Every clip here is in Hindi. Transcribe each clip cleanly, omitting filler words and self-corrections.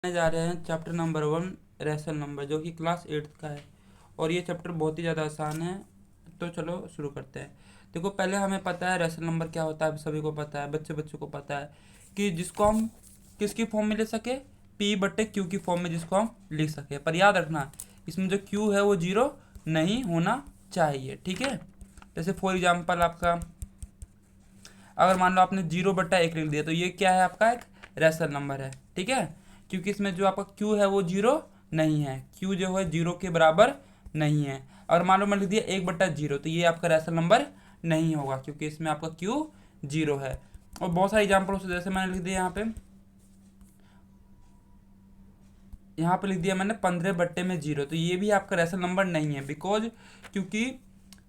जा रहे हैं चैप्टर नंबर 1 रैशनल नंबर, जो कि क्लास 8th का है। और ये चैप्टर बहुत ही ज़्यादा आसान है। तो चलो शुरू करते हैं। देखो, पहले हमें पता है रैशनल नंबर क्या होता है, सभी को पता है, बच्चों को पता है कि जिसको हम किसकी फॉर्म में ले सके, पी बट्टे क्यू की फॉर्म में जिसको हम लिख सके। पर याद रखना, इसमें जो क्यू है वो जीरो नहीं होना चाहिए, ठीक है। जैसे फॉर एग्जाम्पल आपका, अगर मान लो आपने 0/1 लिख दिया तो ये क्या है, आपका एक रैशनल नंबर है, ठीक है। क्योंकि इसमें जो आपका क्यू है वो जीरो नहीं है, क्यू जो है जीरो के बराबर नहीं है। अगर मान लो मैं लिख दिया 1/0 तो ये आपका रैशनल नंबर नहीं होगा, क्योंकि इसमें आपका क्यू जीरो है। और बहुत सारे एग्जाम्पल होते, जैसे मैंने लिख दिया यहाँ पे लिख दिया मैंने 15/0, तो ये भी आपका रैशनल नंबर नहीं है, बिकॉज क्योंकि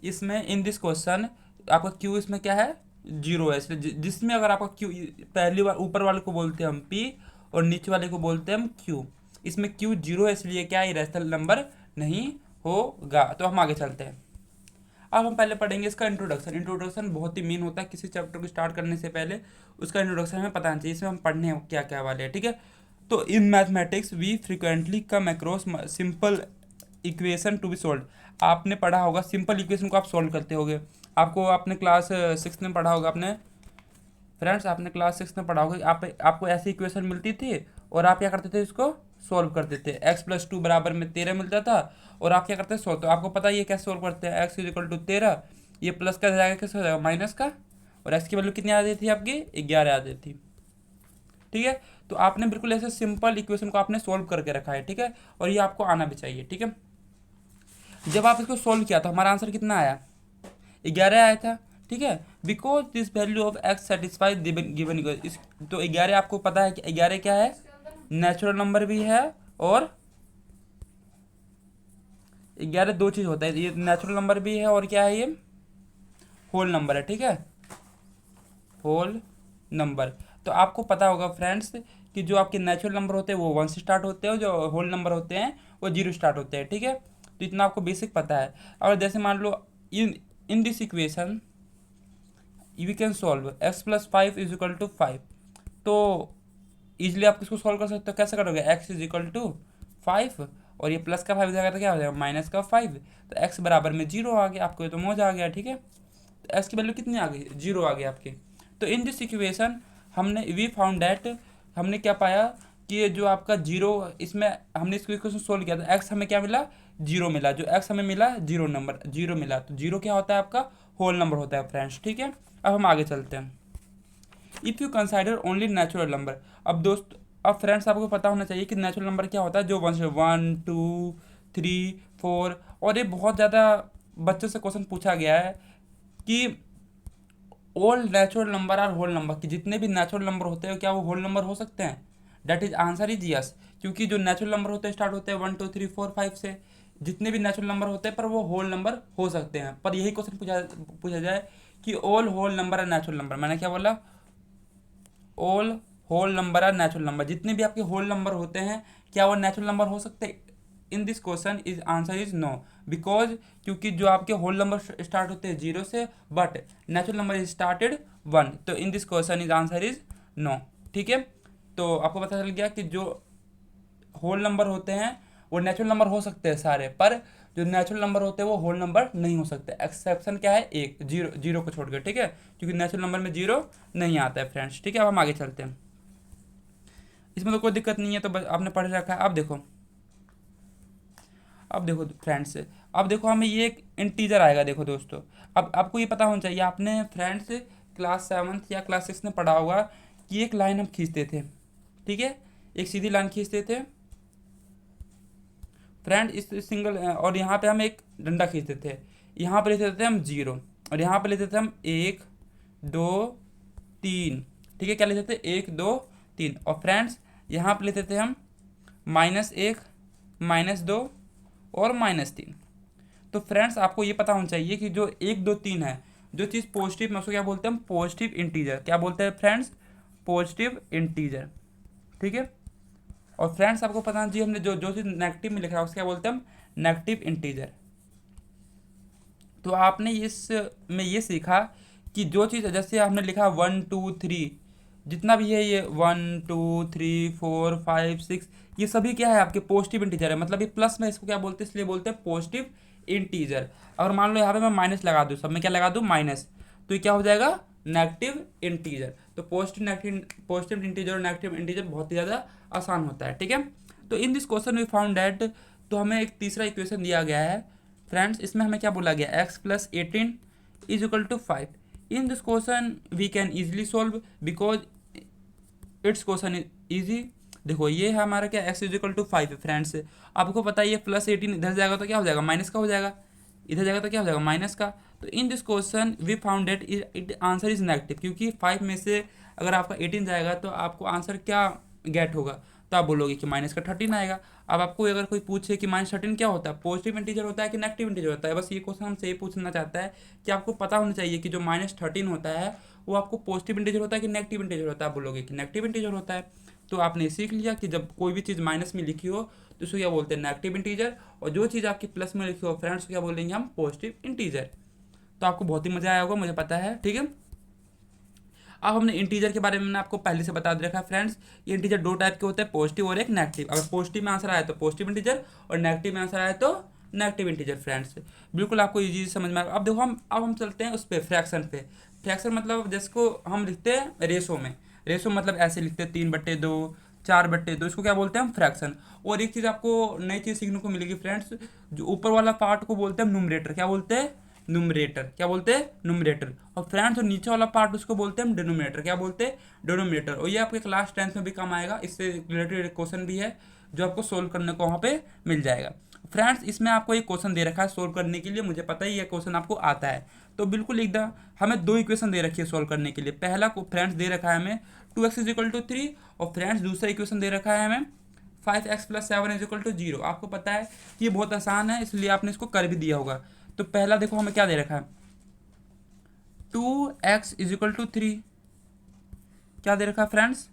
इसमें इन दिस क्वेश्चन आपका क्यू इसमें क्या है, जीरो है। इसलिए जिसमें अगर आपका क्यू, पहली बार ऊपर वाले को बोलते हैं हम पी और नीचे वाले को बोलते हैं हम क्यू, इसमें क्यू जीरो है, इसलिए क्या है, रैशनल नंबर नहीं होगा। तो हम आगे चलते हैं। अब हम पहले पढ़ेंगे इसका इंट्रोडक्शन। इंट्रोडक्शन बहुत ही मेन होता है, किसी चैप्टर को स्टार्ट करने से पहले उसका इंट्रोडक्शन हमें पता चाहिए, इसमें हम पढ़ने क्या क्या वाले हैं, ठीक है। तो in mathematics we frequently come across simple equation to be solve. आपने पढ़ा होगा सिंपल इक्वेशन को आप सोल्व करते होगे, आपको आपने क्लास 6 में पढ़ा होगा। आपने फ्रेंड्स, आपने क्लास 6 में पढ़ा होगा, आपको ऐसी इक्वेशन मिलती थी और आप क्या करते थे, इसको सोल्व करते थे। x+2 बराबर में 13 मिलता था और आप क्या करते थे, तो आपको पता है ये कैसे सोल्व करते हैं। x = 13, ये प्लस का जाएगा, कैसे हो जाएगा, माइनस का, और x की वैल्यू कितनी आ रही थी आपकी, 11 आ रही थी, ठीक है। तो आपने बिल्कुल ऐसे सिंपल इक्वेशन को आपने सोल्व करके रखा है, ठीक है। और ये आपको आना भी चाहिए, ठीक है। जब आप इसको सोल्व किया तो हमारा आंसर कितना आया, 11 आया था, ठीक है। Because this value of x satisfy given इस, तो 11 आपको पता है कि 11 क्या है, नेचुरल नंबर भी है, और 11 दो चीज़ होता है, ये नेचुरल नंबर भी है और क्या है, ये होल नंबर है, ठीक है, होल नंबर। तो आपको पता होगा फ्रेंड्स कि जो आपके नेचुरल नंबर होते हैं वो 1 से स्टार्ट होते हैं, और जो होल नंबर होते हैं वो 0 स्टार्ट होते हैं, ठीक है। तो इतना आपको बेसिक पता है। और जैसे मान लो in in this equation we can solve x+5 = 5, तो इजिली आप किसको सॉल्व कर सकते हो, कैसे करोगे, x = 5 और ये प्लस का 5 हो जाएगा तो क्या हो जाएगा, माइनस का 5, तो x बराबर में 0 आ गया, आपको ये तो मौज आ गया, ठीक है। तो x की वैल्यू कितनी आ गई, 0 आ गई आपके। तो इन दिस इक्वेशन हमने वी फाउंड दैट, हमने क्या पाया कि ये जो आपका जीरो, इसमें हमने इसको इक्वेशन सोल्व किया तो x हमें क्या मिला, जीरो मिला। जो x हमें मिला, जीरो नंबर, जीरो मिला। तो जीरो क्या होता है, आपका होल नंबर होता है फ्रेंड्स, ठीक है। अब हम आगे चलते हैं। If you consider only natural number, अब दोस्त, अब फ्रेंड्स आपको पता होना चाहिए कि नेचुरल नंबर क्या होता है, जो 1 2 3 4, और ये बहुत ज़्यादा बच्चों से क्वेश्चन पूछा गया है कि all natural number are whole number, कि जितने भी नेचुरल नंबर होते हैं क्या वो होल नंबर हो सकते हैं। That is answer is yes, क्योंकि जो नेचुरल नंबर होते हैं स्टार्ट होते हैं 1 2 3 4 5 से, जितने भी नेचुरल नंबर होते हैं पर वो होल नंबर हो सकते हैं। पर यही क्वेश्चन पूछा पूछा जाए कि all whole number are natural number, मैंने क्या बोला, all whole number are natural number, जितने भी आपके होल नंबर होते हैं क्या वो नेचुरल नंबर हो सकते हैं। In this question is answer is no, because क्योंकि जो आपके होल नंबर स्टार्ट होते हैं 0 से, but natural number is started 1, तो in this question is answer is no, ठीक है। तो आपको पता चल गया कि जो होल नंबर होते हैं वो नेचुरल नंबर हो सकते हैं सारे, पर जो नेचुरल नंबर होते हैं वो होल नंबर नहीं हो सकते। एक्सेप्शन क्या है, एक, जीरो, जीरो को छोड़ के, ठीक है, क्योंकि नेचुरल नंबर में जीरो नहीं आता है फ्रेंड्स, ठीक है। अब हम आगे चलते हैं, इसमें तो कोई दिक्कत नहीं है, तो बस आपने पढ़ रखा है। अब देखो फ्रेंड्स, अब देखो हमें ये एक इंटीजर आएगा, देखो दोस्तों, अब आपको ये पता होना चाहिए, आपने फ्रेंड्स क्लास 7th या क्लास 6 में पढ़ा होगा कि एक लाइन हम खींचते थे, ठीक है, एक सीधी लाइन खींचते थे फ्रेंड, इस सिंगल, और यहाँ पे हम एक डंडा खींचते थे, यहाँ पे लेते थे हम 0 और यहाँ पे लेते थे हम 1 2 3, ठीक है, क्या लेते थे, 1 2 3, और फ्रेंड्स यहाँ पे लेते थे हम -1 -2 और -3। तो फ्रेंड्स आपको ये पता होना चाहिए कि जो 1 2 3 है, जो चीज़ पॉजिटिव में उसको क्या बोलते हैं हम, पॉजिटिव इंटीजर, क्या बोलते हैं फ्रेंड्स, पॉजिटिव इंटीजर, ठीक है। और फ्रेंड्स आपको पता चाहिए हमने जो जो चीज़ नेगेटिव में लिखा है उसको क्या बोलते हैं हम, नेगेटिव इंटीजर। तो आपने इस में ये सीखा कि जो चीज़, जैसे हमने लिखा 1 2 3, जितना भी है ये 1 2 3 4 5 6, ये सभी क्या है आपके पॉजिटिव इंटीजर है, मतलब ये प्लस में इसको क्या बोलते हैं, इसलिए बोलते हैं पॉजिटिव इंटीजर। अगर मान लो यहाँ पे मैं माइनस लगा दूँ, सब में क्या लगा दूँ माइनस, तो ये क्या हो जाएगा नेगेटिव इंटीजर। तो पॉजिटिव इंटीजर और नेगेटिव इंटीजर बहुत ही ज़्यादा आसान होता है, ठीक है। तो in this question we found that, तो हमें एक तीसरा इक्वेशन दिया गया है फ्रेंड्स, इसमें हमें क्या बोला गया, x+18 is equal to 5। In this question we can easily solve because its question is easy. देखो ये है हमारा क्या, x इज इक्वल टू 5 है फ्रेंड्स। आपको पता है ये +18 इधर जाएगा तो क्या हो जाएगा माइनस का हो जाएगा, इधर जाएगा तो क्या हो जाएगा माइनस का। तो in this question we found that it answer is negative, क्योंकि 5 में से अगर आपका 18 जाएगा तो आपको आंसर क्या गेट होगा, तो आप बोलोगे कि माइनस का 13 आएगा। अब आपको अगर कोई पूछे कि -13 क्या होता है, पॉजिटिव इंटीजर होता है कि नेगेटिव इंटीजर होता है, बस ये क्वेश्चन हमसे ये पूछना चाहता है कि आपको पता होना चाहिए कि जो -13 होता है वो आपको पॉजिटिव इंटीजर होता है कि नेगेटिव इंटीजर होता है। आप बोलोगे कि नेगेटिव इंटीजर होता है। तो आपने सीख लिया कि जब कोई भी चीज़ माइनस में लिखी हो तो उसको क्या बोलते हैं नेगेटिव इंटीजर, और जो चीज़ आपकी प्लस में लिखी हो फ्रेंड्स क्या बोलेंगे हम पॉजिटिव इंटीजर। तो आपको बहुत ही मज़ा आया होगा, मुझे पता है, ठीक है। अब हमने इंटीजर के बारे में मैंने आपको पहले से बता दे रखा है फ्रेंड्स, ये इंटीजर दो टाइप के होते हैं, पॉजिटिव और एक नेगेटिव। अगर पॉजिटिव में आंसर आया तो पॉजिटिव इंटीजर, और नेगेटिव में आंसर आया तो नेगेटिव इंटीजर फ्रेंड्स। बिल्कुल आपको इजी समझ में आएगा। अब देखो हम चलते हैं उस पर फ्रैक्शन पे। फ्रैक्शन मतलब जिसको हम लिखते हैं रेशो में, रेशो मतलब ऐसे लिखते हैं 3/2 4/2, इसको क्या बोलते हैं हम फ्रैक्शन। और एक चीज़ आपको नई चीज़ सीखने को मिलेगी फ्रेंड्स, जो ऊपर वाला पार्ट को बोलते हैं न्यूमरेटर, क्या बोलते हैं न्यूमरेटर, क्या बोलते हैं न्यूमरेटर। और फ्रेंड्स जो नीचे वाला पार्ट उसको बोलते हैं हम डिनोमिनेटर, क्या बोलते हैं डिनोमिनेटर। और ये आपके क्लास 10th में भी काम आएगा, इससे रिलेटेड क्वेश्चन भी है जो आपको सोल्व करने को वहाँ पे मिल जाएगा। फ्रेंड्स इसमें आपको एक क्वेश्चन दे रखा है सोल्व करने के लिए, मुझे पता ही है क्वेश्चन आपको आता है, तो बिल्कुल एकदम हमें दो इक्वेशन दे रखी है सोल्व करने के लिए। पहला को फ्रेंड्स दे रखा है हमें 2x इज इक्वल टू 3, और फ्रेंड्स दूसरा इक्वेशन दे रखा है हमें 5x + 7 इज इक्वल टू 0। आपको पता है कि ये बहुत आसान है, इसलिए आपने इसको कर भी दिया होगा। तो पहला देखो हमें क्या दे रखा है, 2x इज इक्वल टू 3, क्या दे रखा है friends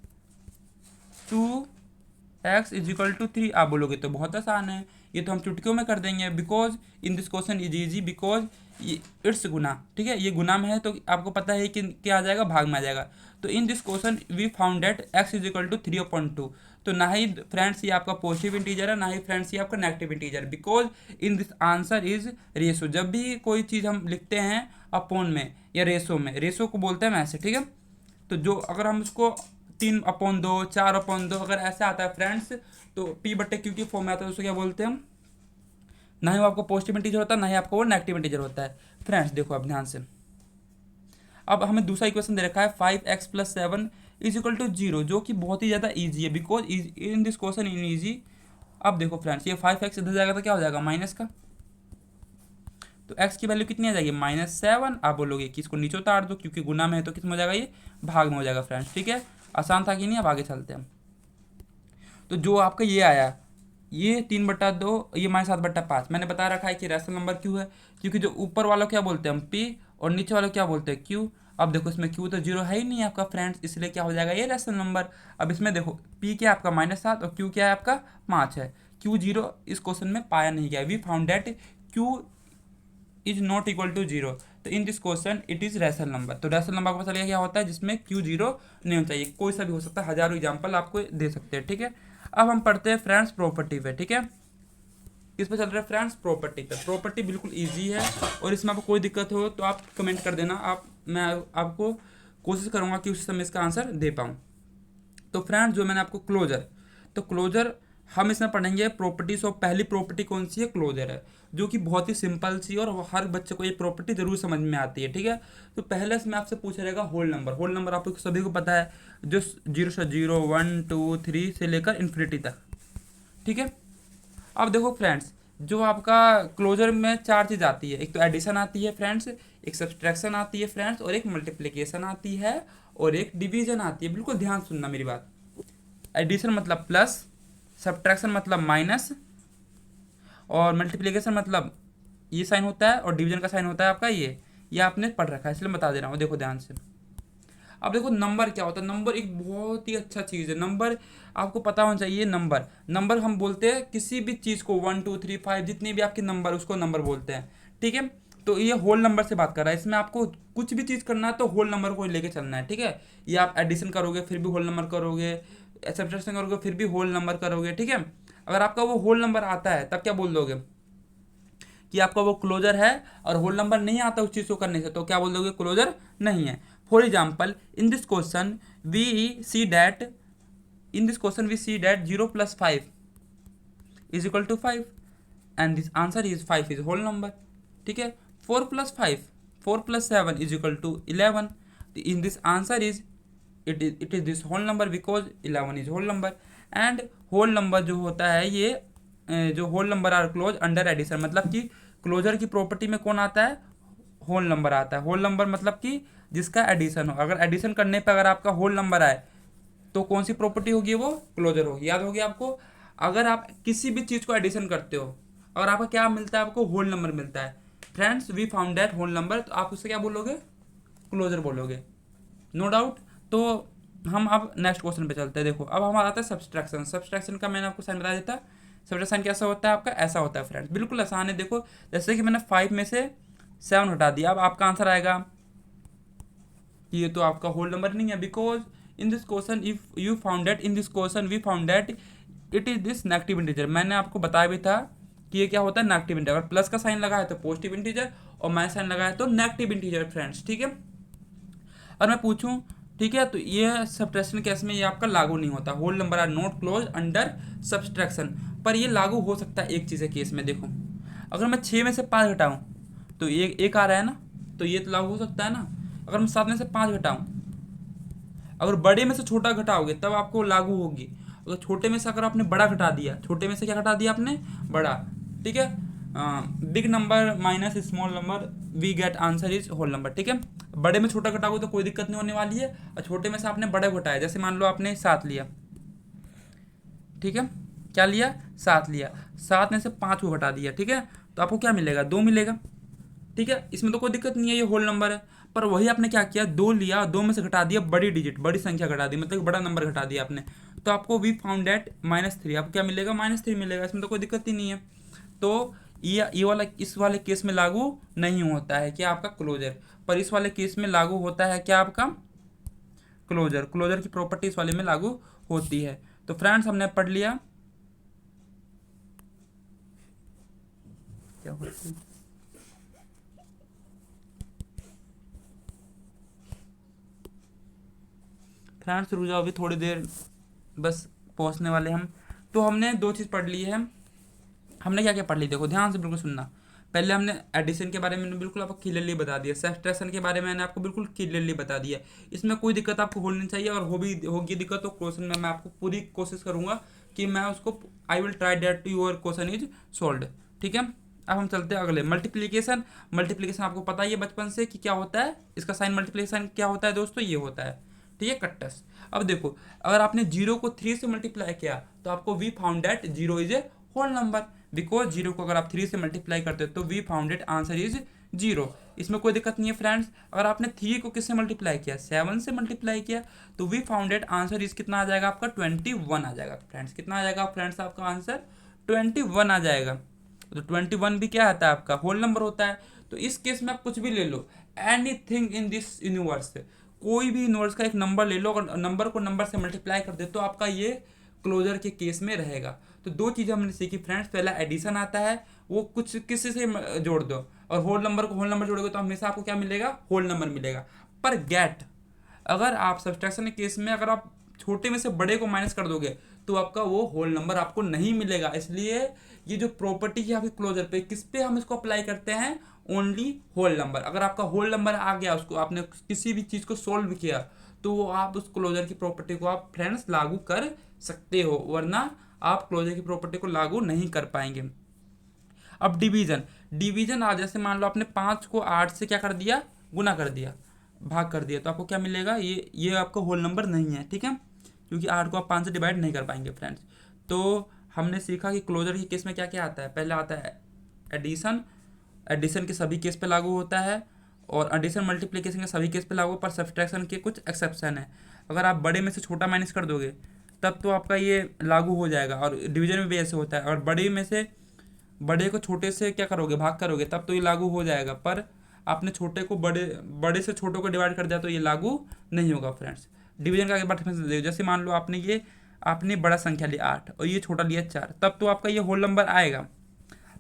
2x is equal to 3। आप बोलोगे तो बहुत आसान है, ये तो हम चुटकियों में कर देंगे, because in this question is easy because ये इट्स गुना, ठीक है, ये गुना में है तो आपको पता है कि क्या आ जाएगा भाग में आ जाएगा। तो in this question we found that x is equal to 3/2। तो ना ही फ्रेंड्स ये आपका पॉजिटिव इंटीजर है, ना ही फ्रेंड्स ये आपका negative integer, because in this answer is ratio. जब भी कोई चीज़ हम लिखते हैं अपॉन में या रेशो में, रेशो को बोलते हैं ऐसे, ठीक है। तो जो अगर हम उसको 3/2 4/2 अगर ऐसा आता है फ्रेंड्स, तो P/Q की फॉर्म में आता है, उसको क्या बोलते हैं हम, ना ही वो आपको पॉजिटिव इंटीजर होता है ना ही आपको वो नेगेटिव इंटीजर होता है। फ्रेंड्स देखो अब ध्यान से, अब हमें दूसरा इक्वेशन दे रखा है 5x + 7 इज इक्वल टू 0, जो कि बहुत ही ज़्यादा ईजी है because in this question in easy. अब देखो फ्रेंड्स ये 5x इधर जाएगा तो क्या हो जाएगा माइनस का, तो x की वैल्यू कितनी आ जाएगी -7। आप बोलोगे कि इसको नीचे उतार दो, क्योंकि गुना में है तो किस में हो जाएगा ये भाग में हो जाएगा फ्रेंड्स, ठीक है। आसान था कि नहीं, अब आगे चलते हैं। तो जो आपका ये आया ये 3/2, ये -7/5, मैंने बता रखा है कि रैशनल नंबर क्यों है, क्योंकि जो ऊपर वाला क्या बोलते हैं हम p और नीचे वाला क्या बोलते हैं q। अब देखो इसमें q तो 0 है ही नहीं आपका फ्रेंड्स, इसलिए क्या हो जाएगा ये रैशनल नंबर। अब इसमें देखो p क्या है आपका -7 और q क्या है आपका 5 है, q 0 इस क्वेश्चन में पाया नहीं गया। We found that q is not equal to 0, तो in this question it is rational number. तो रैशनल नंबर को पता चलेगा क्या होता है जिसमें q 0 नहीं होना चाहिए, कोई सा भी हो सकता है, हजारों एग्जाम्पल आपको दे सकते हैं, ठीक है। अब हम पढ़ते हैं फ्रेंड्स प्रॉपर्टी पे, ठीक है। किस पे चल रहा है फ्रेंड्स प्रॉपर्टी पे। प्रॉपर्टी बिल्कुल इजी है, और इसमें आपको कोई दिक्कत हो तो आप कमेंट कर देना, मैं आपको कोशिश करूँगा कि उस समय इसका आंसर दे पाऊँ। तो फ्रेंड्स जो मैंने आपको क्लोजर, तो क्लोजर हम इसमें पढ़ेंगे प्रॉपर्टीज, और पहली प्रॉपर्टी कौन सी है क्लोजर है, जो कि बहुत ही सिंपल सी और हर बच्चे को ये प्रॉपर्टी जरूर समझ में आती है, ठीक है। तो पहले इसमें आपसे पूछा रहेगा होल नंबर। होल नंबर आप लोग सभी को पता है, जो 0 से 0 1 2 3 से लेकर इन्फिनिटी तक, ठीक है। अब देखो फ्रेंड्स जो आपका क्लोजर में चार चीज़ आती है, एक तो एडिशन आती है फ्रेंड्स, एक सब्सट्रैक्शन आती है फ्रेंड्स, और एक मल्टीप्लिकेशन आती है, और एक डिवीजन आती है। बिल्कुल ध्यान सुनना मेरी बात। एडिशन मतलब प्लस, सब्ट्रैक्शन मतलब माइनस, और मल्टीप्लिकेशन मतलब ये साइन होता है, और डिवीजन का साइन होता है आपका ये आपने पढ़ रखा है, इसलिए बता दे रहा हूँ। देखो ध्यान से, अब देखो नंबर क्या होता है। नंबर एक बहुत ही अच्छा चीज़ है। नंबर आपको पता होना चाहिए। नंबर हम बोलते हैं किसी भी चीज़ को, 1 2 3 5 जितने भी आपके नंबर, उसको नंबर बोलते हैं, ठीक है। तो ये होल नंबर से बात कर रहा है, इसमें आपको कुछ भी चीज़ करना है तो होल नंबर को लेके चलना है, ठीक है। ये आप एडिशन करोगे फिर भी होल नंबर करोगे, सब्ट्रैक्शन करोगे फिर भी होल नंबर करोगे, ठीक है। अगर आपका वो होल नंबर आता है तब क्या बोल दोगे कि आपका वो क्लोजर है, और होल नंबर नहीं आता उस चीज़ को करने से तो क्या बोल दोगे, क्लोजर नहीं है। For example in this question we see that in this question we see that 0 + 5 is equal to 5 and this answer is 5 is whole number, ठीक है। 4 + 7 is equal to 11, in this answer is it is this whole number because 11 is whole number. And whole number जो होता है ये जो whole number are close under addition, मतलब कि क्लोजर की प्रॉपर्टी में कौन आता है, होल नंबर आता है। होल नंबर मतलब कि जिसका एडिशन हो, अगर एडिशन करने पर अगर आपका होल नंबर आए तो कौन सी प्रॉपर्टी होगी, वो क्लोजर होगी। याद होगी आपको, अगर आप किसी भी चीज़ को एडिशन करते हो और आपका क्या मिलता है, आपको होल नंबर मिलता है। Friends we found that whole number, तो आप उससे क्या बोलोगे, क्लोजर बोलोगे, नो डाउट। तो हम अब नेक्स्ट क्वेश्चन पे चलते हैं। देखो अब हमारा आता है सब्सट्रैक्शन। सब्सट्रैक्शन का मैंने आपको साइन बता दिया था। सब्सट्रैक्शन कैसा होता है आपका, ऐसा होता है फ्रेंड्स, बिल्कुल आसान है। देखो जैसे कि मैंने 5 में से 7 हटा दिया, अब आपका आंसर आएगा कि ये तो आपका होल नंबर नहीं है, because in this question if you found that in this question we found that it is this negative integer. मैंने आपको बताया भी था कि ये क्या होता है, नेगेटिव इंटीजर। अगर प्लस का साइन लगा है तो पॉजिटिव इंटीजर, और माइनस साइन लगा है तो नेगेटिव इंटीजर फ्रेंड्स, ठीक है। और मैं पूछूं, ठीक है, तो ये सब्ट्रैक्शन केस में ये आपका लागू नहीं होता, whole number are not close under subtraction. पर ये लागू हो सकता है एक चीज़ है केस में। देखो अगर मैं 6 में से 5 घटाऊं तो ये एक आ रहा है ना, तो ये तो लागू हो सकता है ना। अगर मैं 7 में से 5 घटाऊं, अगर बड़े में से छोटा घटाओगे तब आपको लागू होगी। अगर छोटे में से अगर आपने बड़ा घटा दिया, छोटे में से क्या घटा दिया आपने, बड़ा, ठीक है। Big number minus small number we get answer is whole number, ठीक है। बड़े में छोटा घटाओगे तो कोई दिक्कत नहीं होने वाली है, और छोटे में से आपने बड़ा घटाया, जैसे मान लो आपने 7 लिया, ठीक है, क्या लिया, 7 लिया, 7 में से 5 को घटा दिया, ठीक है, तो आपको क्या मिलेगा, 2 मिलेगा, ठीक है। इसमें तो कोई दिक्कत नहीं है, ये होल नंबर है। पर वही आपने क्या किया, 2 लिया, 2 में से घटा दिया बड़ी डिजिट, बड़ी संख्या घटा दी, मतलब बड़ा नंबर घटा दिया आपने, तो आपको वी फाउंड दैट -3, आपको क्या मिलेगा, -3 मिलेगा। इसमें तो कोई दिक्कत ही नहीं है। तो ये वाला इस वाले केस में लागू नहीं होता है क्या, आपका क्लोजर। पर इस वाले केस में लागू होता है क्या, आपका क्लोजर। क्लोजर की प्रॉपर्टी इस वाले में लागू होती है। तो फ्रेंड्स हमने पढ़ लिया क्या होती है। फ्रेंड्स रुक जाओ, अभी थोड़ी देर बस पहुंचने वाले हम। तो हमने 2 चीज़ पढ़ ली है। हमने क्या क्या पढ़ ली, देखो ध्यान से बिल्कुल सुनना। पहले हमने एडिशन के बारे में बिल्कुल आपको क्लियरली बता दिया, सब्ट्रैक्शन के बारे में मैंने आपको बिल्कुल क्लियरली बता दिया। इसमें कोई दिक्कत आपको होनी चाहिए, और होगी दिक्कत तो क्वेश्चन में मैं आपको पूरी कोशिश करूंगा कि मैं उसको I will try that to your question is solved, ठीक है। अब हम चलते हैं अगले, मल्टीप्लीकेशन। मल्टीप्लीकेशन आपको पता ही है बचपन से कि क्या होता है, इसका साइन मल्टीप्लीकेशन क्या होता है दोस्तों, ये होता है, ठीक है, कट्टस। अब देखो अगर आपने 0 को 3 से मल्टीप्लाई किया तो आपको we found that 0 is a whole number, because 0 को अगर आप 3 से मल्टीप्लाई करते हो तो we found that answer is 0। इसमें कोई दिक्कत नहीं है फ्रेंड्स। अगर आपने 3 को किससे मल्टीप्लाई किया, 7 से मल्टीप्लाई किया, तो we found that answer is कितना आ जाएगा आपका, 21 आ जाएगा फ्रेंड्स। कितना आ जाएगा फ्रेंड्स आपका आंसर, 21 आ जाएगा। तो 21 भी क्या आता है आपका, होल नंबर होता है। तो इस केस में आप कुछ भी ले लो, anything in this universe, कोई भी यूनिवर्स का एक नंबर ले लो, अगर नंबर को नंबर से मल्टीप्लाई कर दे तो आपका ये क्लोजर के केस में रहेगा। तो 2 चीज़ें हमने सीखी फ्रेंड्स, पहला एडिशन आता है, वो कुछ किसी से जोड़ दो, और होल नंबर को होल नंबर जोड़ोगे तो हमेशा आपको क्या मिलेगा, होल नंबर मिलेगा। पर गेट, अगर आप सब्सट्रैक्शन के केस में अगर आप छोटे में से बड़े को माइनस कर दोगे तो आपका वो होल नंबर आपको नहीं मिलेगा। इसलिए ये जो प्रॉपर्टी है आपके क्लोजर पे, किस पे हम इसको अप्लाई करते हैं, ओनली होल नंबर। अगर आपका होल नंबर आ गया, उसको आपने किसी भी चीज़ को सोल्व किया, तो आप उस क्लोजर की प्रॉपर्टी को आप फ्रेंड्स लागू कर सकते हो, वरना आप क्लोजर की प्रॉपर्टी को लागू नहीं कर पाएंगे। अब डिवीजन, डिवीजन आज जैसे मान लो आपने 5 को 8 से क्या कर दिया, गुना कर दिया, भाग कर दिया, तो आपको क्या मिलेगा, ये आपका होल नंबर नहीं है, ठीक है, क्योंकि 8 को आप 5 से डिवाइड नहीं कर पाएंगे फ्रेंड्स। तो हमने सीखा कि क्लोजर के केस में क्या क्या आता है। पहले आता है एडिशन, एडिशन के सभी केस पे लागू होता है, और एडिशन मल्टीप्लिकेशन के सभी केस पे लागू, पर सब्सट्रैक्शन के कुछ एक्सेप्शन है। अगर आप बड़े में से छोटा माइनस कर दोगे तब तो आपका ये लागू हो जाएगा, और डिवीजन में भी ऐसे होता है। और बड़े में से बड़े को छोटे से क्या करोगे, भाग करोगे, तब तो ये लागू हो जाएगा। पर आपने छोटे को बड़े बड़े से छोटों को डिवाइड कर दिया तो ये लागू नहीं होगा फ्रेंड्स। डिवीजन का एक बार डिफरेंस देखो, जैसे मान लो आपने बड़ा संख्या लिया 8 और ये छोटा लिया 4, तब तो आपका ये होल नंबर आएगा।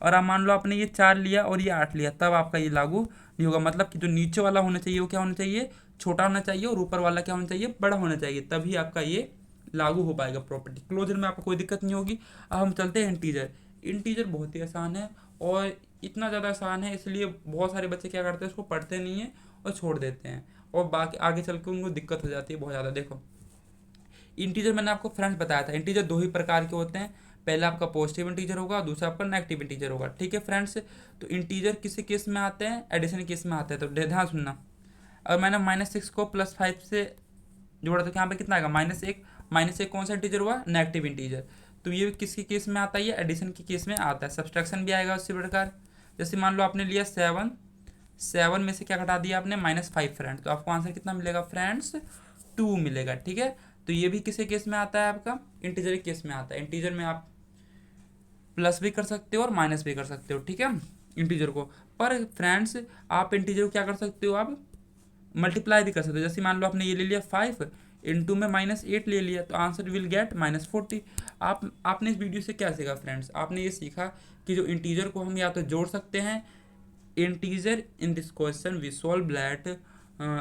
और आप मान लो आपने ये 4 लिया और ये 8 लिया, तब आपका ये लागू नहीं होगा। मतलब कि जो नीचे वाला होना चाहिए वो क्या होना चाहिए, छोटा होना चाहिए, और ऊपर वाला क्या होना चाहिए, बड़ा होना चाहिए, तभी आपका ये लागू हो पाएगा प्रॉपर्टी। क्लोजर में आपको कोई दिक्कत नहीं होगी। अब हम चलते हैं इंटीजर। इंटीजर बहुत ही आसान है, और इतना ज़्यादा आसान है इसलिए बहुत सारे बच्चे क्या करते हैं, उसको पढ़ते नहीं हैं और छोड़ देते हैं, और बाकी आगे चल के उनको दिक्कत हो जाती है बहुत ज़्यादा। देखो इंटीजर मैंने आपको फ्रेंड्स बताया था, इंटीजर दो ही प्रकार के होते हैं, पहला आपका पॉजिटिव इंटीजर होगा, दूसरा आपका नेगेटिव इंटीजर होगा। ठीक है फ्रेंड्स, तो इंटीजर किसी केस में आते हैं, एडिशन केस में आते हैं, तो ध्यान सुनना। अगर मैंने -6 को +5 से जोड़ा तो यहाँ पे कितना आएगा, -1। -1 कौन सा इंटीजर हुआ, नेगेटिव इंटीजर। तो ये किसके केस में आता है, ये एडिशन के केस में आता है। सब्सट्रैक्शन भी आएगा उसी प्रकार। जैसे मान लो आपने लिया 7, 7 में से क्या घटा दिया आपने, -5 फ्रेंड, तो आपको आंसर कितना मिलेगा फ्रेंड्स, 2 मिलेगा। ठीक है, तो ये भी किसी केस में आता है, आपका इंटीजर के केस में आता है। इंटीजर में आप प्लस भी कर सकते हो और माइनस भी कर सकते हो, ठीक है, इंटीजर को। पर फ्रेंड्स आप इंटीजर को क्या कर सकते हो, आप मल्टीप्लाई भी कर सकते हो। जैसे मान लो आपने ये ले लिया 5 इंटू में -8 ले लिया, तो आंसर विल गेट -40। आपने इस वीडियो से क्या सीखा फ्रेंड्स, आपने ये सीखा कि जो इंटीजर को हम या तो जोड़ सकते हैं, integer in this question we solve that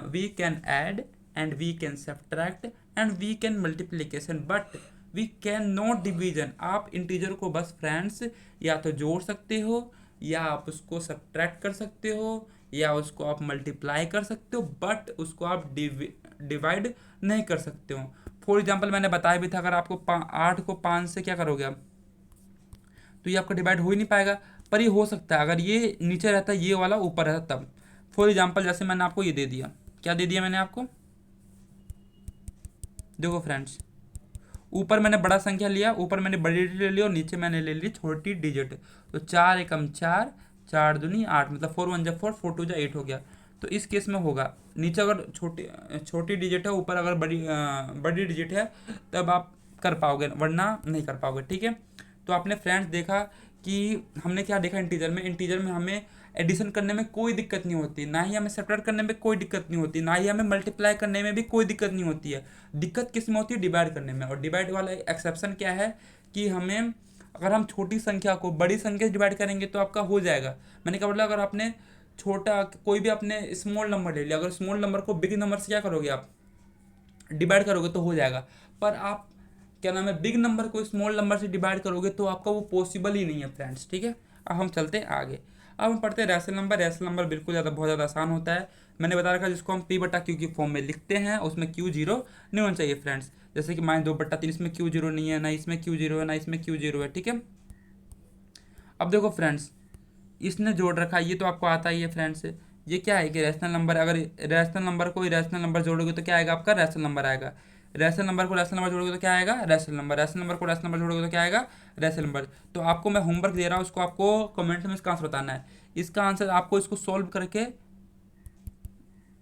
we can add and we can subtract and we can multiplication, but we can not division. आप इंटीजर को बस फ्रेंड्स या तो जोड़ सकते हो, या आप उसको सब्ट्रैक्ट कर सकते हो, या उसको आप मल्टीप्लाई कर सकते हो, बट उसको आप डिवाइड नहीं कर सकते हो। फॉर एग्जाम्पल मैंने बताया भी था, अगर आपको 8 को 5 से क्या करोगे आप, तो ये आपका डिवाइड हो ही नहीं पाएगा। पर ये हो सकता है अगर ये नीचे रहता, ये वाला ऊपर रहता तब। फॉर एग्जाम्पल जैसे मैंने आपको ये दे दिया, क्या दे दिया मैंने आपको, देखो फ्रेंड्स, ऊपर मैंने बड़ा संख्या लिया, ऊपर मैंने बड़ी डिजिट ले ली, और नीचे मैंने ले ली छोटी डिजिट। तो 4 एकम 4, 4 दूनी 8, मतलब 4 1 जा 4, 4 2 जा 8 हो गया। तो इस केस में होगा, नीचे अगर छोटी छोटी डिजिट है, ऊपर अगर बड़ी डिजिट है, तब आप कर पाओगे, वरना नहीं कर पाओगे। ठीक है, तो आपने फ्रेंड्स देखा कि हमने क्या देखा, इंटीजर में हमें एडिशन करने में कोई दिक्कत नहीं होती, ना ही हमें सेपरेट करने में कोई दिक्कत नहीं होती, ना ही हमें मल्टीप्लाई करने में भी कोई दिक्कत नहीं होती है। दिक्कत किस में होती है, डिवाइड करने में। और डिवाइड वाला एक्सेप्शन क्या है कि हमें, अगर हम छोटी संख्या को बड़ी संख्या से डिवाइड करेंगे तो आपका हो जाएगा। मैंने क्या बोला, अगर आपने छोटा कोई भी आपने स्मॉल नंबर ले लिया, अगर स्मॉल नंबर को बिग नंबर से क्या करोगे, आप डिवाइड करोगे तो हो जाएगा। पर आप क्या नाम है, बिग नंबर को स्मॉल नंबर से डिवाइड करोगे तो आपका वो पॉसिबल ही नहीं है फ्रेंड्स। ठीक है, अब हम चलते हैं आगे। अब हम पढ़ते हैं रैशनल नंबर। रैशनल नंबर बिल्कुल बहुत ज़्यादा आसान होता है। मैंने बता रखा, जिसको हम P/Q की फॉर्म में लिखते हैं, उसमें Q जीरो नहीं होना चाहिए फ्रेंड्स। जैसे कि -2/3, इसमें Q जीरो नहीं है, ना इसमें Q जीरो है, ना इसमें Q जीरो है। ठीक है, अब देखो फ्रेंड्स, इसने जोड़ रखा है, ये तो आपको आता ही है फ्रेंड्स। ये क्या है कि रैशनल नंबर, अगर रैशनल नंबर को रैशनल नंबर जोड़ोगे तो क्या आएगा, आपका रैशनल नंबर आएगा। रैशनल नंबर को रैशनल नंबर जोड़ोगे तो क्या आएगा, रैशनल नंबर। रैशनल नंबर को रैशनल नंबर जोड़ोगे तो क्या आएगा, रैशनल नंबर। तो आपको मैं होमवर्क दे रहा हूँ, उसको आपको कमेंट में इसका आंसर बताना है। इसका आंसर आपको इसको सोल्व करके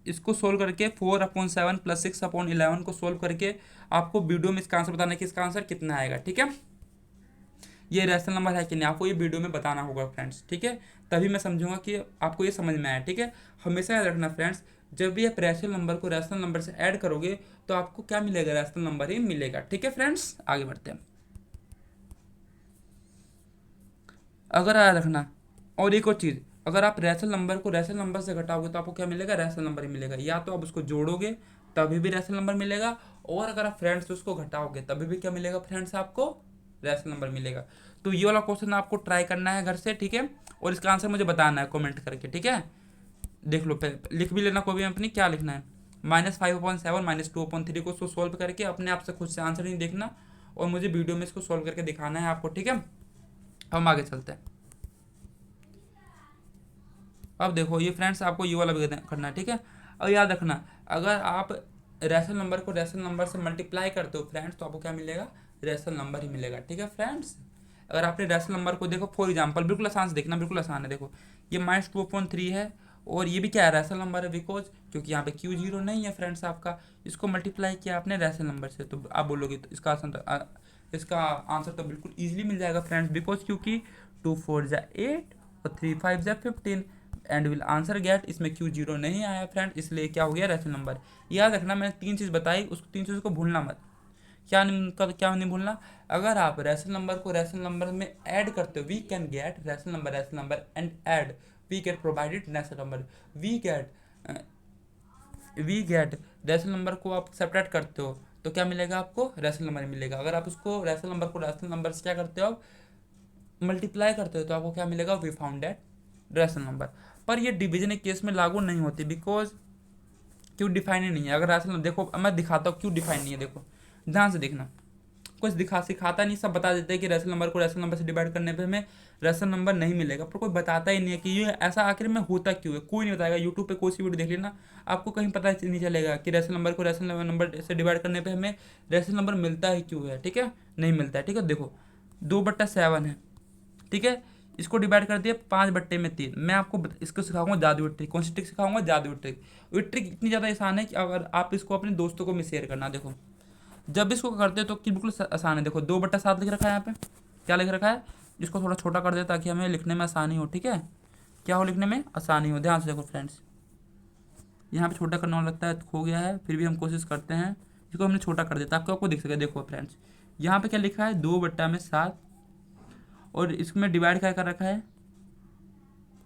4/7 + 6/11 को सोल्व करके आपको वीडियो में इसका आंसर बताना है कि इसका आंसर कितना आएगा। ठीक है, ये रैशनल नंबर है कि नहीं, आपको ये वीडियो में बताना होगा फ्रेंड्स। ठीक है, तभी मैं समझूंगा कि आपको ये समझ में आया। ठीक है, हमेशा याद रखना फ्रेंड्स, जब भी आप रैशनल नंबर को रैशनल नंबर से ऐड करोगे तो आपको क्या मिलेगा, रैशनल नंबर ही मिलेगा। ठीक है फ्रेंड्स, आगे बढ़ते हैं। अगर याद रखना, और एक और चीज़, अगर आप रैशनल नंबर को रैशनल नंबर से घटाओगे तो आपको क्या मिलेगा, रैशनल नंबर ही मिलेगा। या तो आप उसको जोड़ोगे तभी भी रैशनल नंबर मिलेगा, और अगर आप फ्रेंड्स उसको घटाओगे तभी भी क्या मिलेगा फ्रेंड्स, आपको रैशनल नंबर मिलेगा। तो ये वाला क्वेश्चन आपको ट्राई करना है घर से। ठीक है, और इसका आंसर मुझे बताना है कमेंट करके। ठीक है, देख लो, लिख भी लेना कोई भी अपनी, क्या लिखना है, -5/7 -2/3 को उसको सोल्व करके अपने आप से खुद से आंसर नहीं देखना, और मुझे वीडियो में इसको सोल्व करके दिखाना है आपको। ठीक है, हम आगे चलते हैं। अब देखो ये फ्रेंड्स, आपको ये वाला भी करना है। ठीक है, और याद रखना, अगर आप रैशनल नंबर को रैशनल नंबर से मल्टीप्लाई करते हो फ्रेंड्स, तो आपको क्या मिलेगा, रैशनल नंबर ही मिलेगा। ठीक है फ्रेंड्स, अगर आपने रैशनल नंबर को देखो, फॉर एग्जांपल, बिल्कुल आसान से देखना, बिल्कुल आसान है। देखो ये -2/3 है, और ये भी क्या है, रैशनल नंबर है, बिकॉज क्योंकि यहाँ पे Q जीरो नहीं है फ्रेंड्स आपका, इसको मल्टीप्लाई किया आपने रैशनल नंबर से, तो आप बोलोगे तो इसका आंसर इसका आंसर तो बिल्कुल ईजिली मिल जाएगा फ्रेंड्स, बिकॉज क्योंकि 2 4 8 और 3 5 15 एंड विल आंसर गेट। इसमें क्यू जीरो नहीं आया फ्रेंड, इसलिए क्या हो गया रैशनल नंबर। याद रखना मैंने 3 चीज़ बताई, उस 3 चीज़ को भूलना मत। क्या नहीं भूलना, अगर आप रैशनल नंबर को रैशनल नंबर में ऐड करते हो, we can get rational number and add we get provided rational number. We get we get rational number को आप सेपरेट करते हो तो क्या मिलेगा आपको, रैशनल नंबर मिलेगा। अगर आप उसको रैशनल नंबर को रैशनल नंबर से क्या करते हो, आप मल्टीप्लाई करते हो, तो आपको क्या मिलेगा, we found that rational number. पर ये डिवीजन के केस में लागू नहीं होती, बिकॉज क्यों डिफाइन ही नहीं है। अगर रैशनल देखो, अब मैं दिखाता हूँ क्यों डिफाइन नहीं है, देखो ध्यान से देखना। कुछ सिखाता नहीं, सब बता देते हैं कि रैशनल नंबर को रैशनल नंबर से डिवाइड करने पे हमें रैशनल नंबर नहीं मिलेगा, पर कोई बताता ही नहीं है कि ये ऐसा आखिर में होता क्यों है। कोई नहीं बताएगा, यूट्यूब पे कोई सी वीडियो देख लेना, आपको कहीं पता नहीं चलेगा कि रैशनल नंबर को रैशनल नंबर से डिवाइड करने पे हमें रैशनल नंबर मिलता है क्यों है, ठीक है, नहीं मिलता है। ठीक है, देखो 2/7 है, ठीक है, इसको डिवाइड कर दिया 5/3। मैं आपको इसको सिखाऊंगा जादू ट्रिक। कौन सी ट्रिक सिखाऊंगा, जादू ट्रिक। ये ट्रिक इतनी ज़्यादा आसान है कि अगर आप इसको अपने दोस्तों को भी शेयर करना, देखो जब इसको करते हो तो कि बिल्कुल आसान है। देखो 2/7 लिख रखा है यहाँ पे, क्या लिख रखा है, इसको थोड़ा छोटा कर दे ताकि हमें लिखने में आसानी हो, ठीक है, क्या हो लिखने में आसानी हो। ध्यान से देखो फ्रेंड्स, यहाँ पे छोटा करने वाला लगता है खो गया है, फिर भी हम कोशिश करते हैं, इसको हमने छोटा कर देता आपको आपको दिख सके। देखो फ्रेंड्स, यहाँ पे क्या लिखा है, 2/7, और इसमें डिवाइड क्या कर रखा है,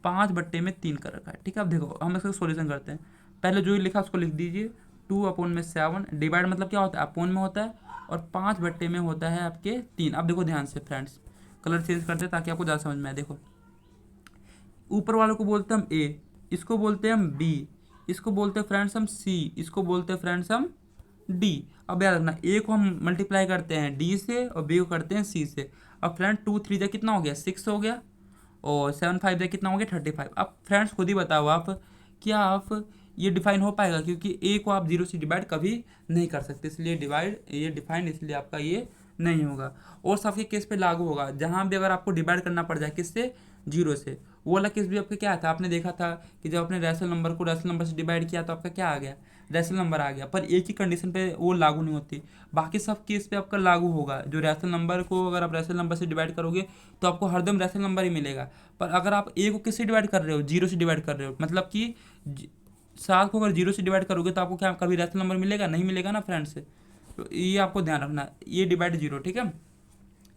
5/3 कर रखा है। ठीक है, अब देखो हम इसका सोल्यूशन करते हैं। पहले जो ही लिखा उसको लिख दीजिए, 2/7। डिवाइड मतलब क्या होता है, अपोन में होता है, और 5/में होता है आपके 3। अब देखो ध्यान से फ्रेंड्स, कलर चेंज करते हैं ताकि आपको ज़्यादा समझ में आए। देखो ऊपर वालों को बोलते हैं हम ए, इसको बोलते हैं हम बी, इसको बोलते हैं फ्रेंड्स हम सी, इसको बोलते हैं फ्रेंड्स हम डी। अब याद रखना, ए को हम मल्टीप्लाई करते हैं डी से और बी को करते हैं सी से। अब फ्रेंड 2 3 कितना हो गया, 6 हो गया, और 7 5 कितना हो गया, 35। अब फ्रेंड्स खुद ही बताओ आप, क्या आप ये डिफाइन हो पाएगा, क्योंकि ए को आप 0 से डिवाइड कभी नहीं कर सकते, इसलिए ये डिफाइंड, इसलिए आपका ये नहीं होगा। और सबके केस पे लागू होगा, जहाँ भी अगर आपको डिवाइड करना पड़ जाए किससे, 0 से। वो वाला केस भी आपका क्या था, आपने देखा था कि जब आपने रैशनल नंबर को रैशनल नंबर से डिवाइड किया तो आपका क्या आ गया, रैशनल नंबर आ गया। पर एक ही कंडीशन पे वो लागू नहीं होती, बाकी सब केस पे आपका लागू होगा। जो रैशनल नंबर को अगर आप रैशनल नंबर से डिवाइड करोगे तो आपको हरदम रैशनल नंबर ही मिलेगा। पर अगर आप ए को किससे डिवाइड कर रहे हो, 0 से डिवाइड कर रहे हो, मतलब कि 7 को अगर 0 से डिवाइड करोगे तो आपको क्या कभी रैशनल नंबर मिलेगा, नहीं मिलेगा ना फ्रेंड्स। तो ये आपको ध्यान रखना, ये डिवाइड 0, ठीक है,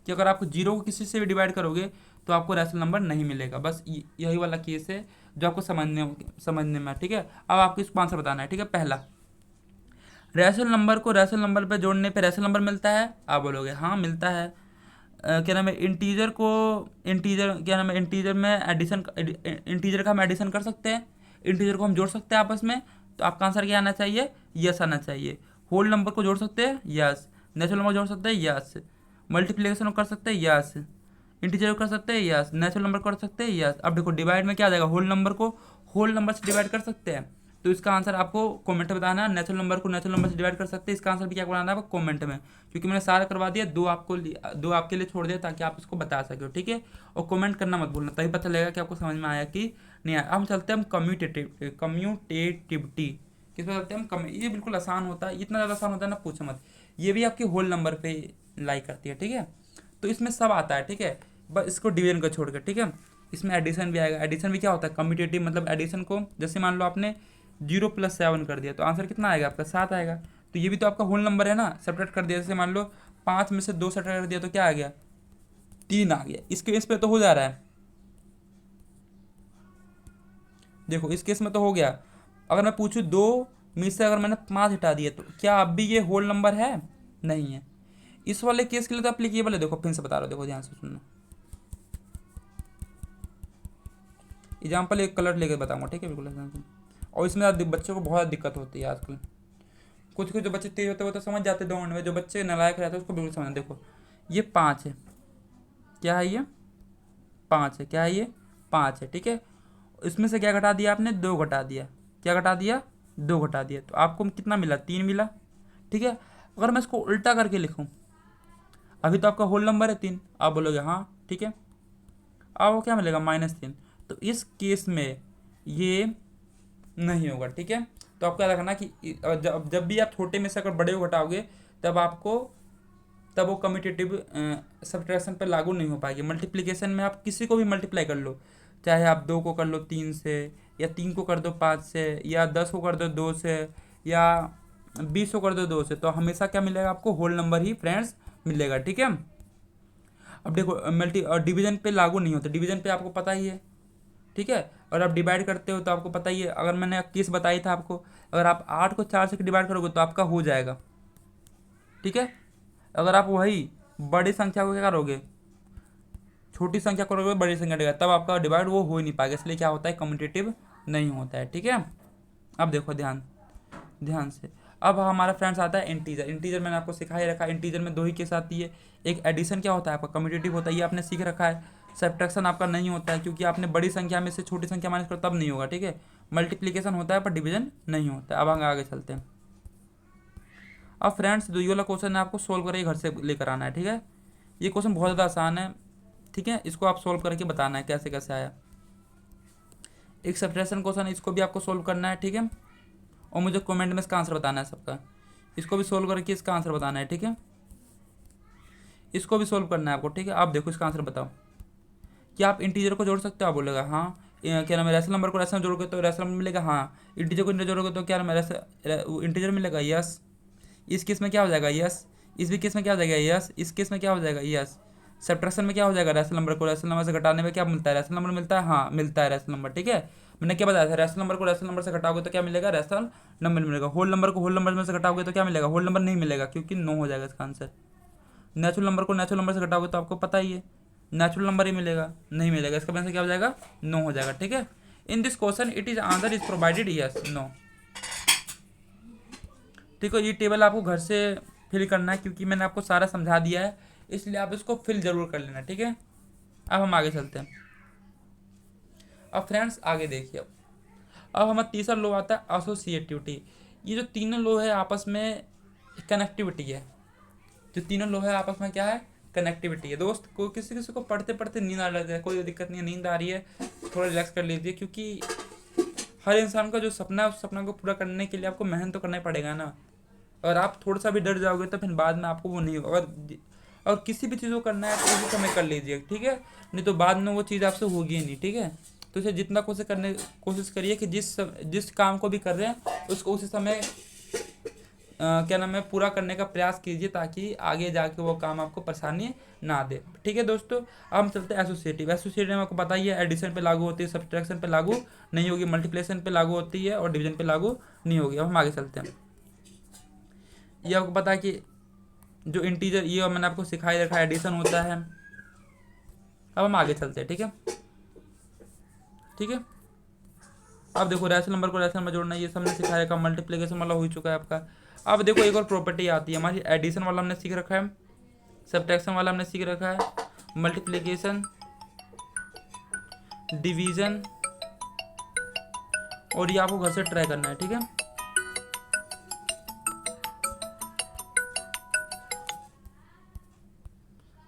कि अगर आप 0 को किसी से भी डिवाइड करोगे तो आपको रैशनल नंबर नहीं मिलेगा। बस यही वाला केस है जो आपको समझने में, ठीक है। अब आपको इसको आंसर बताना है, ठीक है। पहला, रैशनल नंबर को रैशनल नंबर पे जोड़ने पे रैशनल नंबर मिलता है, आप बोलोगे हाँ मिलता है। क्या नाम है, इंटीजर क्या नाम है, इंटीजर का हम एडिशन कर सकते हैं, इंटीजर को हम जोड़ सकते हैं आपस में, तो आपका आंसर क्या आना चाहिए, यस आना चाहिए। होल नंबर को जोड़ सकते हैं, यस। नेचुरल नंबर जोड़ सकते हैं, यस। मल्टीप्लिकेशन कर सकते हैं, यस। इंटीजर कर सकते हैं, यस। नेचुरल नंबर कर सकते हैं, यस। अब देखो डिवाइड में क्या आ जाएगा, होल नंबर को होल नंबर से डिवाइड कर सकते हैं, तो इसका आंसर आपको कमेंट में बताना है। नेचुरल नंबर को नेचुरल नंबर से डिवाइड कर सकते हैं, इसका आंसर भी क्या बनाना है आपको कमेंट में, क्योंकि मैंने सारा करवा दिया, दो आपके लिए छोड़ दिया ताकि आप इसको बता सके, ठीक है। और कमेंट करना मत भूलना, तभी पता लगेगा कि आपको समझ में आया कि नहीं आया। अब हम चलते हैं हम कम्यूटेटिविटी, किस पर चलते हैं हम, ये बिल्कुल आसान होता है, इतना ज़्यादा आसान होता है ना पूछो मत। ये भी आपके होल नंबर पे लाई करती है, ठीक है। तो इसमें सब आता है, ठीक है, बस इसको डिवीजन को छोड़ कर, ठीक है। इसमें एडिशन भी आएगा। एडिशन भी क्या होता है, कम्यूटेटिव, मतलब एडिशन को जैसे मान लो आपने 0 + 7 कर दिया तो आंसर कितना आएगा आपका, 7 आएगा। तो ये भी तो आपका होल नंबर है ना, सेपरेट कर दिया, जैसे मान लो 5 में से 2 सेपरेट कर दिया तो क्या आ गया, 3 आ गया। इसके इस पे तो हो जा रहा है, देखो इस केस में तो हो गया। अगर मैं पूछूं 2 में से अगर मैंने 5 हटा दिए तो क्या अब भी ये होल नंबर है, नहीं है। इस वाले केस के लिए तो अप्लीकेबल है, देखो फिर से बता रहा हूँ, देखो ध्यान से सुनना। एग्जाम्पल एक कलर लेकर बताऊंगा, ठीक है, बिल्कुल ध्यान से। और इसमें बच्चों को बहुत दिक्कत होती है आजकल। कुछ कुछ जो बच्चे तेज होते हैं वो तो समझ जाते हैं 2 मिनट में, जो बच्चे नालायक रहते हैं उसको बिल्कुल समझना। देखो ये 5 है, क्या है ये, 5 है, क्या है ये, 5 है, ठीक है। इसमें से क्या घटा दिया आपने, 2 घटा दिया, क्या घटा दिया, 2 घटा दिया, तो आपको कितना मिला, 3 मिला, ठीक है। अगर मैं इसको उल्टा करके लिखूं, अभी तो आपका होल नंबर है 3, आप बोलोगे हाँ ठीक है, आपको क्या मिलेगा, -3। तो इस केस में ये नहीं होगा, ठीक है। तो आपको याद रखना कि जब भी आप छोटे में से अगर बड़े को घटाओगे तब आपको तब वो कम्यूटेटिव सब्ट्रैक्शन पर लागू नहीं हो पाएगी। मल्टीप्लिकेशन में आप किसी को भी मल्टीप्लाई कर लो, चाहे आप 2 को कर लो 3 से, या 3 को कर दो 5 से, या 10 को कर दो 2 से, या 20 को कर दो 2 से, तो हमेशा क्या मिलेगा आपको, होल नंबर ही फ्रेंड्स मिलेगा। ठीक है। अब देखो और डिवीजन पे लागू नहीं होता, डिवीजन पे आपको पता ही है। ठीक है। और आप डिवाइड करते हो तो आपको पता ही है, अगर मैंने केस बताई था आपको, अगर आप 8 को 4 से डिवाइड करोगे तो आपका हो जाएगा। ठीक है। अगर आप वही बड़ी संख्या को क्या करोगे, छोटी संख्या करोगे बड़ी संख्या देगा, तब आपका डिवाइड वो हो ही नहीं पाएगा, इसलिए क्या होता है, कम्यूटेटिव नहीं होता है। ठीक है। अब देखो ध्यान से, अब हमारा फ्रेंड्स आता है इंटीजर। इंटीजर मैंने आपको सिखा ही रखा है, इंटीजर में 2 ही केस आती है। एक एडिशन क्या होता है आपका, कम्यूटेटिव होता है, ये आपने सीख रखा है। सब्ट्रैक्शन आपका नहीं होता है, क्योंकि आपने बड़ी संख्या में से छोटी संख्या माइनस करो तब नहीं होगा। ठीक है। मल्टीप्लीकेशन होता है पर डिवीजन नहीं होता है। अब हम आगे चलते हैं। अब फ्रेंड्स जो ये वाला क्वेश्चन है आपको सोल्व करके घर से लेकर आना है। ठीक है। ये क्वेश्चन बहुत ज़्यादा आसान है। ठीक है। इसको आप सोल्व करके बताना है कैसे कैसे आया। एक सब्ट्रैक्शन क्वेश्चन, इसको भी आपको सोल्व करना है। ठीक है। और मुझे कमेंट में इसका आंसर बताना है सबका। इसको भी सोल्व करके इसका आंसर बताना है। ठीक है। इसको भी सोल्व करना है आपको। ठीक है। आप देखो इसका आंसर बताओ, क्या आप इंटीजर को जोड़ सकते हो, आप बोलेगा हाँ। क्या नाम है, रैशनल नंबर को रैशनल जोड़ोगे तो रैशनल नंबर मिलेगा, हाँ। इंटीजर को इंटीजर जोड़ोगे तो क्या नाम है, इंटीजर मिलेगा, यस। इस केस में क्या हो जाएगा, यस। इस भी केस में क्या हो जाएगा, यस। इस केस में क्या हो जाएगा, यस। सब्ट्रैक्शन में क्या हो जाएगा, रैशनल नंबर को रैशनल नंबर से घटाने में क्या मिलता है, रैशनल नंबर मिलता है, हाँ मिलता है रैशनल नंबर। ठीक है। मैंने क्या बताया था, रैशनल नंबर को रैशनल नंबर से घटाओगे तो क्या मिलेगा, रैशनल नंबर मिलेगा। होल नंबर को होल नंबर में से घटाओगे तो क्या मिलेगा, होल नंबर नहीं मिलेगा, क्योंकि 9 हो जाएगा इसका आंसर। नेचुरल नंबर को नेचुरल नंबर से घटाओगे तो आपको पता ही है नेचुरल नंबर ही मिलेगा, नहीं मिलेगा, इसका आंसर क्या हो जाएगा, 9 हो जाएगा। ठीक है। In this question it is answer is provided, yes no. ठीक है। ये टेबल आपको घर से फिल करना है, क्योंकि मैंने आपको सारा समझा दिया है, इसलिए आप इसको फिल जरूर कर लेना। ठीक है। अब हम आगे चलते हैं। अब फ्रेंड्स आगे देखिए, अब हमारा तीसरा लो आता है एसोसिएटिविटी। ये जो तीनों लो है आपस में कनेक्टिविटी है। जो तीनों लो है आपस में क्या है, कनेक्टिविटी है। दोस्त को किसी किसी को पढ़ते पढ़ते नींद आ जाती है, कोई दिक्कत नहीं है, नींद आ रही है थोड़ा रिलैक्स कर लीजिए, क्योंकि हर इंसान का जो सपना है उस सपना को पूरा करने के लिए आपको मेहनत तो करना ही पड़ेगा ना। अगर आप थोड़ा सा भी डर जाओगे तो फिर बाद में आपको वो नहीं होगा। और किसी भी चीज़ को करना है तो उसी समय कर लीजिए। ठीक है। नहीं तो बाद में वो चीज़ आपसे होगी ही नहीं। ठीक है। तो इसे जितना कोशिश करिए कि जिस काम को भी कर रहे हैं उसको उसी समय क्या नाम है, पूरा करने का प्रयास कीजिए, ताकि आगे जाके वो काम आपको परेशानी ना दे। ठीक है दोस्तों। अब हम चलते हैं एसोसिएटिव। एसोसिएटिव में आपको पता ही है, एडिशन पे लागू होती है, सब्ट्रैक्शन पे लागू नहीं होगी, मल्टीप्लिकेशन पे लागू होती है और डिवीजन पे लागू नहीं होगी। अब हम आगे चलते हैं। ये आपको पता है कि जो इंटीजर, ये मैंने आपको सिखाई रखा है, एडिशन होता है। अब हम आगे चलते हैं। ठीक है। ठीक है। अब देखो रैशनल नंबर को रैशनल नंबर जोड़ना, ये सबने सिखाया रखा। मल्टीप्लिकेशन वाला हो चुका है आपका। अब देखो एक और प्रॉपर्टी आती है हमारी, एडिशन वाला हमने सीख रखा है, सब्ट्रैक्शन वाला हमने सीख रखा है, मल्टीप्लिकेशन, डिवीजन, और ये आपको घर से ट्राई करना है। ठीक है।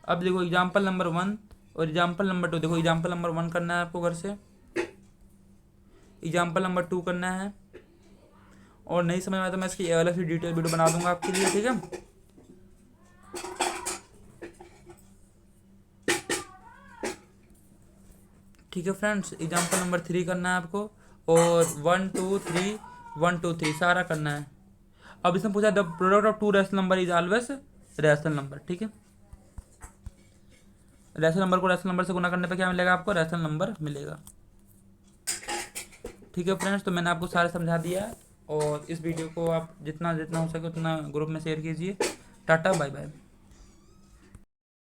अब देखो एग्जाम्पल नंबर 1 और एग्जाम्पल नंबर 2। देखो एग्जाम्पल नंबर 1 करना है आपको घर से, एग्जाम्पल नंबर 2 करना है, और नहीं समझ में आया तो मैं इसकी अलग से डिटेल वीडियो बना दूंगा आपके लिए। ठीक है। ठीक है फ्रेंड्स, एग्जाम्पल नंबर 3 करना है आपको, और 1 2 3 1 2 3 सारा करना है। अब इसमें पूछा the product of to rational number is always rational number. ठीक है। रैशनल नंबर को रैशनल नंबर से गुना करने पे क्या मिलेगा, आपको रैशनल नंबर मिलेगा। ठीक है फ्रेंड्स, तो मैंने आपको सारा समझा दिया है, और इस वीडियो को आप जितना जितना हो सके उतना ग्रुप में शेयर कीजिए। Tata bye bye.